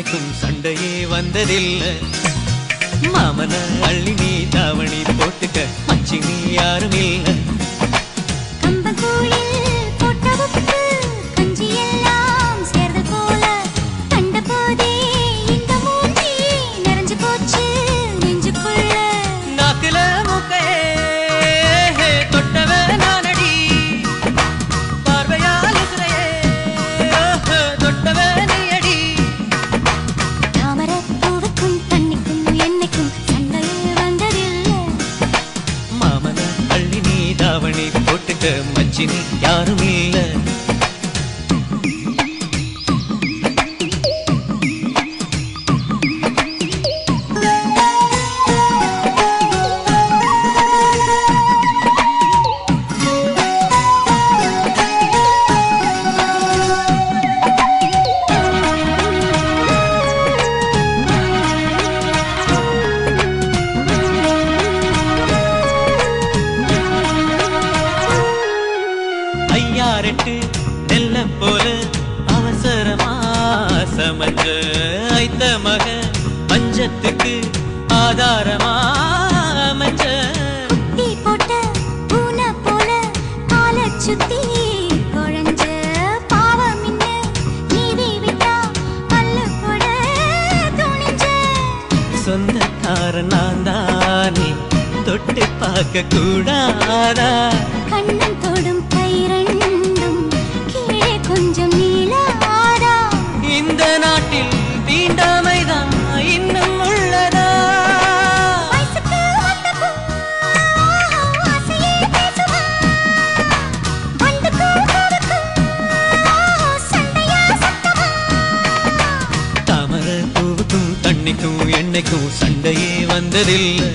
என்னைக்கும் சண்டையே வந்ததில்லை. மாமன அள்ளி நீ தாவணி போட்டுக்க மச்சி நீ யாரும் இல்லை. மச்சினி யாரும் இல்லை. ஐயாரெட்டு நெல்ல போல அவசரமா சமஞ்ச ஐத்த மக பஞ்சத்துக்கு ஆதாரமா அமைஞ்ச குட்டி போட்ட பூனை போல கால சுத்தி குழஞ்ச பாவம் இன்ன நீதி விட்டா பல்லு போட துணிஞ்ச சொந்தக்கார நான் தானே தொட்டு பார்க்க கூடாதா கண்ணன் தொடும் கைரண்டும் கீழே கொஞ்சம் நீளாதா இந்த நாட்டில் தீண்டாமைதான் இன்னும் உள்ளதா வயசுக்கு வந்தப்போ ஆசையே பேசுவா வண்டுக்கும் பூவுக்கும் சண்டையா சத்தமா தாமரை பூவுக்கும் தண்ணிக்கும் எண்ணெய்க்கும் சண்டையே வந்ததில்லை.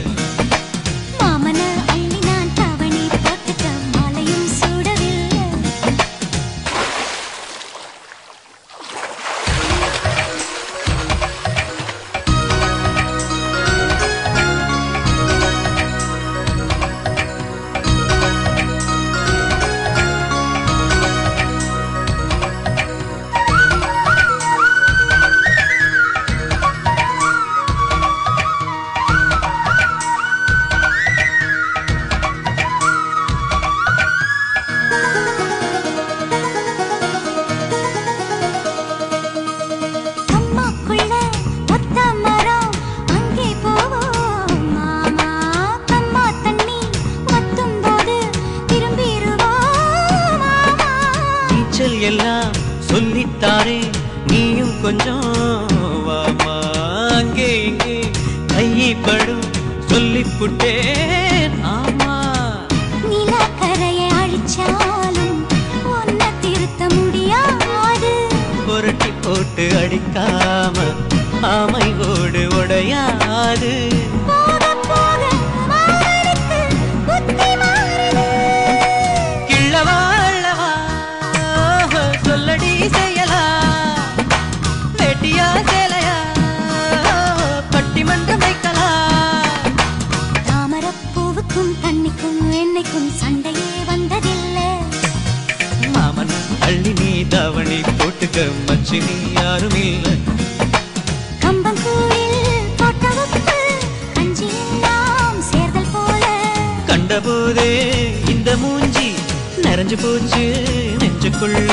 எல்லாம் சொல்லித்தாரே நீயும் கொஞ்சம் வாமா அங்கே இங்கே கைப்படும் சொல்லிப்புட்டேன். ஆமா நிலக்கரையை அழிச்சாலும் ஒன்ன திருத்த முடியாது. புரட்டி போட்டு அடிக்காம ஆமை ஓடு உடையாது. சண்டையே வந்ததில்லை. மாமன் அள்ளி நீ தாவணி போட்டுக்க மச்சினி யாரும் இல்லை. கம்பங்கூழில் போட்ட உப்பு கஞ்சி எல்லாம் சேர்தல் போல கண்டபோதே இந்த மூஞ்சி நிறைஞ்சு போச்சு நெஞ்சுக்குள்ள.